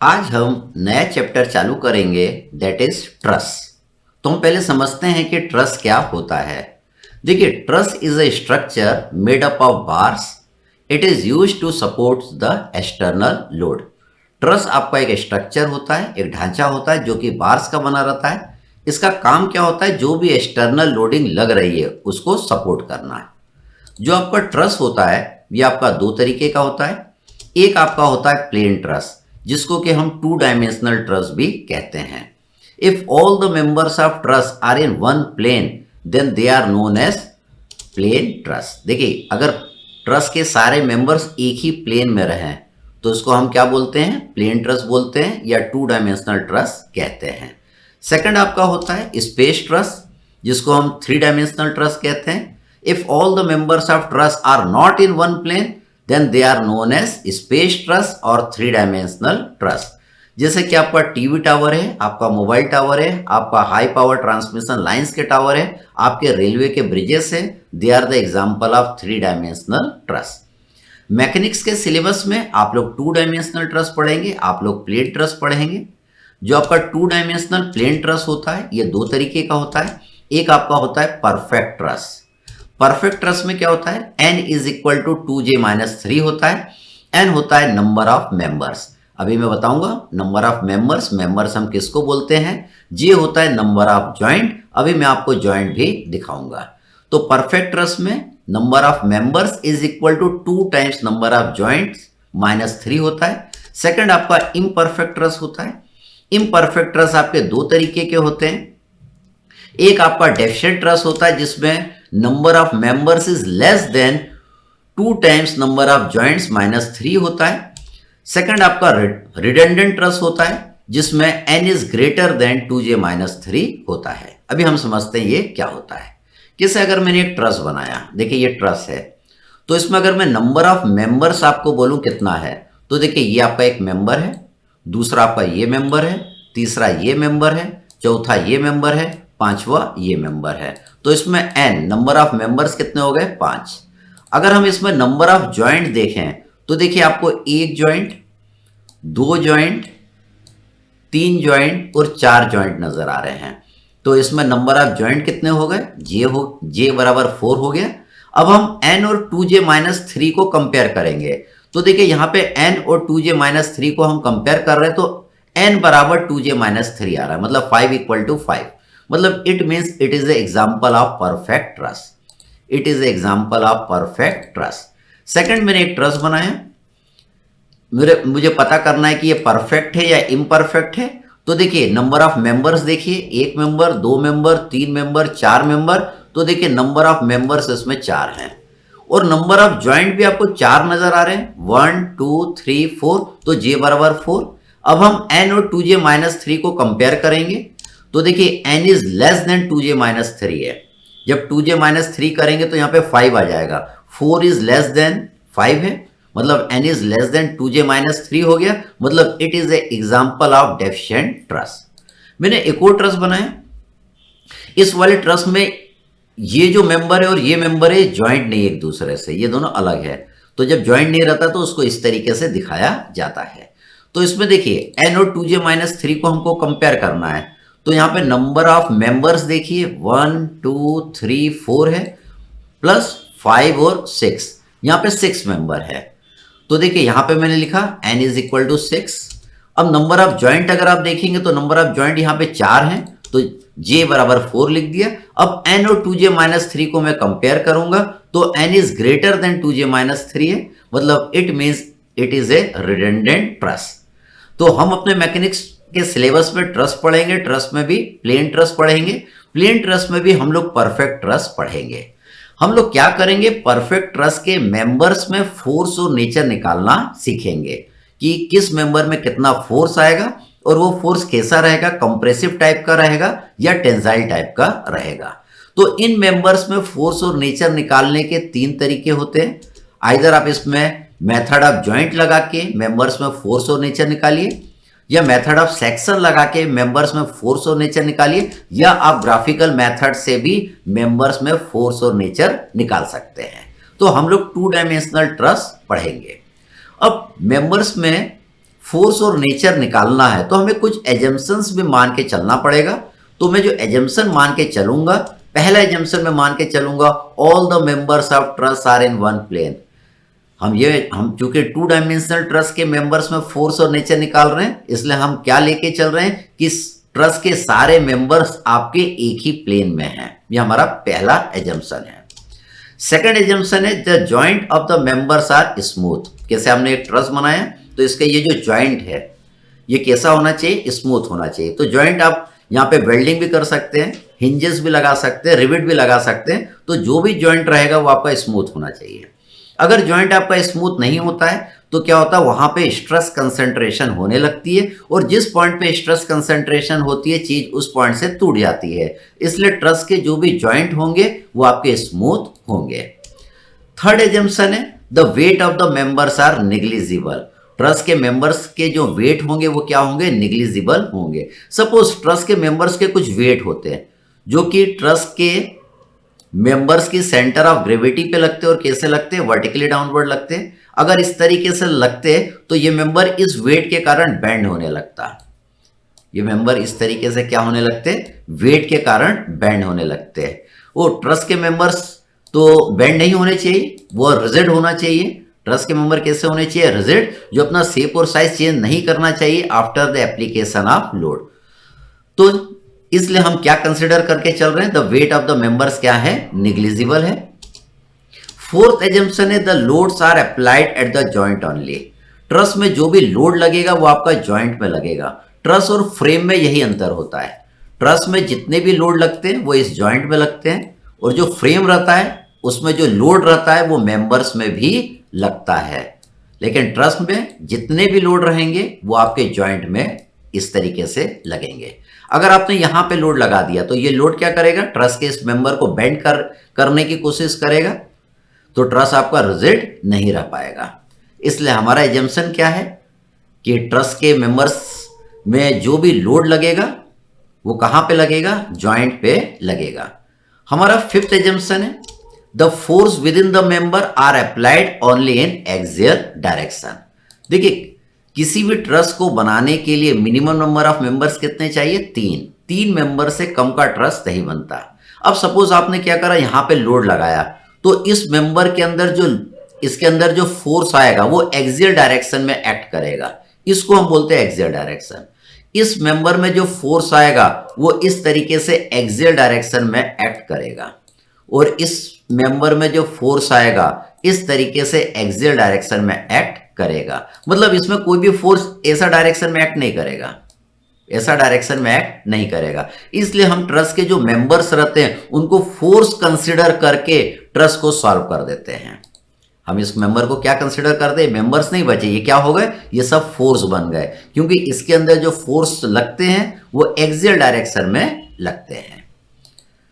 आज हम नया चैप्टर चालू करेंगे दैट इज ट्रस्ट। तो हम पहले समझते हैं कि ट्रस्ट क्या होता है। देखिए, truss is a structure made up of bars. It is used to support the external load. Truss आपका एक स्ट्रक्चर होता है, एक ढांचा होता है जो कि बार्स का बना रहता है। इसका काम क्या होता है? जो भी एक्सटर्नल लोडिंग लग रही है उसको सपोर्ट करना है। जो आपका ट्रस होता है ये आपका दो तरीके का होता है। एक आपका होता है प्लेन ट्रस, जिसको कि हम टू डायमेंशनल ट्रस भी कहते हैं। If all the members of truss are in one plane then they are known as plane truss. देखिए, अगर ट्रस के सारे मेंबर्स एक ही प्लेन में रहें तो इसको हम क्या बोलते हैं? प्लेन ट्रस बोलते हैं या टू डायमेंशनल ट्रस कहते हैं। सेकंड आपका होता है स्पेस ट्रस, जिसको हम थ्री डायमेंशनल ट्रस कहते हैं। If all the members of truss are not in one plane, then they are known as space truss or three dimensional truss। जैसे कि आपका टीवी टावर है, आपका मोबाइल टावर है, आपका हाई पावर ट्रांसमिशन लाइंस के टावर है, आपके रेलवे के ब्रिजेस है, they are the example of three dimensional truss. Mechanics के सिलेबस में आप लोग टू डायमेंशनल ट्रस पढ़ेंगे, आप लोग प्लेन ट्रस पढ़ेंगे। जो आपका टू डायमेंशनल प्लेन ट्रस होता है ये दो तरीके का होता है। एक आपका होता है परफेक्ट ट्रस। परफेक्ट ट्रस में क्या होता है? n is equal to 2j-3 होता है। n होता है नंबर ऑफ मेंबर्स। अभी मैं बताऊंगा नंबर ऑफ मेंबर्स। मेंबर्स हम किसको बोलते हैं? j होता है नंबर ऑफ जॉइंट। अभी मैं आपको जॉइंट भी दिखाऊंगा। तो परफेक्ट ट्रस में number of members is equal to 2 times number of joints -3 होता है। सेकंड आपका इम्परफेक्ट ट्रस होता है। इम्परफेक्ट ट्रस आपके दो तरीके के होते हैं। एक आपका डेफिशिएंट ट्रस होता है जिसमें number of members is less than 2 times number of joints -3 होता है। सेकंड आपका रिडंडेंट ट्रस होता है जिसमें n is greater than 2j-3 होता है। अभी हम समझते हैं ये क्या होता है। जैसे अगर मैंने एक ट्रस बनाया, देखिए ये ट्रस है, तो इसमें अगर मैं नंबर ऑफ मेंबर्स आपको बोलूं कितना है, तो देखिए ये आपका एक मेंबर है, दूसरा आपका ये मेंबर है, तीसरा ये मेंबर है, चौथा ये मेंबर है, पांचवा ये मेंबर है। तो इसमें n नंबर ऑफ मेंबर्स कितने हो गए? 5। अगर हम इसमें नंबर ऑफ जॉइंट देखें तो देखिए आपको एक जॉइंट, दो जॉइंट, तीन जॉइंट और चार जॉइंट नजर आ रहे हैं। तो इसमें नंबर ऑफ जॉइंट कितने हो गए? j बराबर 4 हो गया। अब हम n और 2j-3 को कंपेयर करेंगे तो देखिए यहाँ पे n और 2j-3 को हम कंपेयर कर रहे हैं तो n बराबर 2j-3 आ रहा है, मतलब 5 इक्वल टू 5। मतलब it means it is a example of perfect truss. It is a example of perfect truss. Second, मैंने एक ट्रस बनाया, मुझे पता करना है कि ये परफेक्ट है या इम्परफेक्ट है। तो देखिए नंबर ऑफ मेंबर्स, देखिए एक मेंबर, दो मेंबर, तीन मेंबर, चार मेंबर। तो देखिए नंबर ऑफ मेंबर्स इसमें 4 हैं और नंबर ऑफ जॉइंट भी आपको 4 नजर आ रहे हैं, 1 2 3 4। तो j बराबर 4। अब हम n और 2j-3 को कंपेयर करेंगे तो देखिए n is less than 2j-3 है। जब 2j-3 करेंगे तो यहाँ पे 5 आ जाएगा। 4 इज लेस देन 5 है, मतलब n is less than 2j-3 हो गया। मतलब it is a example of deficient truss. मैंने एक और ट्रस बनाया। इस वाले ट्रस में ये जो मेंबर है और ये मेंबर है ज्वाइंट नहीं एक दूसरे से, ये दोनों अलग है। तो जब ज्वाइंट नहीं रहता तो उसको इस तरीके से दिखाया जाता है। तो इसमें देखिए n और 2j-3 को हमको कंपेयर करना है तो यहाँ पे नंबर ऑफ मेंबर्स देखिए 1 2 3 4 है, प्लस 5 और 6, यहाँ पे 6 मेंबर है। तो देखिए यहाँ पे मैंने लिखा n इज इक्वल टू 6। अब नंबर ऑफ जॉइंट अगर आप देखेंगे तो नंबर ऑफ जॉइंट यहाँ पे 4 हैं, तो j बराबर 4 लिख दिया। अब n और 2j-3 को मैं कंपेयर करूंगा तो n is greater than 2j-3 है, मतलब it means it is A redundant truss. तो हम अपने मैकेनिक्स के सिलेबस में ट्रस पढ़ेंगे, ट्रस में भी प्लेन ट्रस पढ़ेंगे, प्लेन ट्रस में भी हम लोग परफेक्ट ट्रस पढ़ेंगे। हम लोग क्या करेंगे? परफेक्ट ट्रस के मेंबर्स में फोर्स और नेचर निकालना सीखेंगे कि किस मेंबर में कितना फोर्स आएगा और वो फोर्स कैसा रहेगा, कंप्रेसिव टाइप का रहेगा या टेंसाइल टाइप का रहेगा। तो इन मेंबर्स में फोर्स और नेचर निकालने के 3 तरीके होते हैं। आइदर आप इसमें मेथड ऑफ जॉइंट लगा के मेंबर्स में फोर्स और नेचर निकालिए, या मेथड ऑफ सेक्शन लगा के मेंबर्स में फोर्स और नेचर निकालिए, या आप ग्राफिकल मेथड से भी मेंबर्स में फोर्स और नेचर निकाल सकते हैं। तो हम लोग 2 डायमेंशनल ट्रस पढ़ेंगे। अब मेंबर्स में फोर्स और नेचर निकालना है तो हमें कुछ एजम्पशंस भी मान के चलना पड़ेगा। तो मैं जो एजम्पशन मान के चलूंगा, पहला एजम्पशन मैं मान के चलूंगा all the members of truss are in one plane. हम चूंकि 2 डायमेंशनल ट्रस्ट के मेंबर्स में फोर्स और नेचर निकाल रहे हैं, इसलिए हम क्या लेके चल रहे हैं कि ट्रस्ट के सारे मेंबर्स आपके एक ही प्लेन में हैं। ये हमारा पहला एजम्पशन है। सेकंड एजम्पशन है the joint of the members are smooth. कैसे हमने एक ट्रस्ट बनाया तो इसका ये जो जॉइंट है ये कैसा होना चाहिए, स्मूथ होना चाहिए। तो जॉइंट आप यहाँ पे वेल्डिंग भी कर सकते हैं, हिंजेस भी लगा सकते हैं, रिविट भी लगा सकते हैं। तो जो भी जॉइंट रहेगा वो आपका स्मूथ होना चाहिए। अगर जॉइंट आपका स्मूथ नहीं होता है तो क्या होता है, वहां पे स्ट्रेस कंसंट्रेशन होने लगती है और जिस पॉइंट पे स्ट्रेस कंसंट्रेशन होती है चीज उस पॉइंट से टूट जाती है। इसलिए ट्रस के जो भी जॉइंट होंगे वो आपके स्मूथ होंगे। थर्ड एजम्पशन है the weight of the members are negligible. Truss के मेंबर्स के जो वेट होंगे वो क्या होंगे, निग्लिजिबल होंगे। सपोज ट्रस्ट के मेंबर्स के कुछ वेट होते हैं जो कि ट्रस्ट के मेंबर्स की सेंटर ऑफ ग्रेविटी पे लगते हैं और कैसे लगते हैं, वर्टिकली डाउनवर्ड लगते हैं। अगर इस तरीके से लगते हैं तो ये मेंबर इस वेट के कारण बेंड होने लगता। ये मेंबर इस तरीके से क्या होने लगते हैं, वेट के कारण बेंड होने लगते हैं। वो ट्रस्ट के मेंबर्स तो बेंड नहीं होने चाहिए, वो रिजिड होना चाहिए। ट्रस्ट के मेंबर कैसे होने चाहिए, रिजिड, जो अपना शेप और साइज चेंज नहीं करना चाहिए after the application of load. तो इसलिए हम क्या कंसिडर करके चल रहे हैं, the weight of the members क्या है, निग्लिजिबल है। फोर्थ एजम्पशन है the loads are applied at the joint only. Truss में जो भी लोड लगेगा वो आपका जॉइंट में लगेगा। ट्रस और फ्रेम में यही अंतर होता है। ट्रस में जितने भी लोड लगते हैं वो इस जॉइंट में लगते हैं और जो फ्रेम रहता है उसमें जो लोड रहता है वो मेंबर्स में भी लगता है। लेकिन ट्रस में जितने भी लोड रहेंगे वो आपके जॉइंट में इस तरीके से लगेंगे। अगर आपने यहां पे लोड लगा दिया तो ये लोड क्या करेगा, ट्रस के इस मेंबर को बेंड करने की कोशिश करेगा, तो ट्रस आपका रिजिड नहीं रह पाएगा। इसलिए हमारा एजम्पशन क्या है कि ट्रस के मेंबर्स में जो भी लोड लगेगा वो कहां पे लगेगा, जॉइंट पे लगेगा। हमारा फिफ्थ एजम्पशन है the force within the member are applied only in axial direction. देखिए किसी भी ट्रस को बनाने के लिए मिनिमम नंबर ऑफ मेंबर्स कितने चाहिए, 3 मेंबर से कम का ट्रस नहीं बनता। अब सपोज आपने क्या करा, यहां पे लोड लगाया तो इस मेंबर के अंदर इसके अंदर जो फोर्स आएगा वो एक्सियल डायरेक्शन में एक्ट करेगा। इसको हम बोलते हैं एक्सियल डायरेक्शन। इस मेंबर में जो फोर्स आएगा वो इस तरीके से एक्सियल डायरेक्शन में एक्ट करेगा और इस मेंबर में जो फोर्स आएगा इस तरीके से एक्सियल डायरेक्शन में एक्ट करेगा। मतलब इसमें कोई भी फोर्स ऐसा डायरेक्शन में एक्ट नहीं करेगा, ऐसा डायरेक्शन में एक्ट नहीं करेगा। इसलिए हम ट्रस के जो मेंबर्स रहते हैं उनको फोर्स कंसिडर करके ट्रस को सॉल्व कर देते हैं। हम इस मेंबर को क्या कंसिडर करते हैं, मेंबर्स नहीं बचे, ये क्या हो गए, ये सब फोर्स बन गए, क्योंकि इसके अंदर जो फोर्स लगते हैं वो एक्सियल डायरेक्शन में लगते हैं।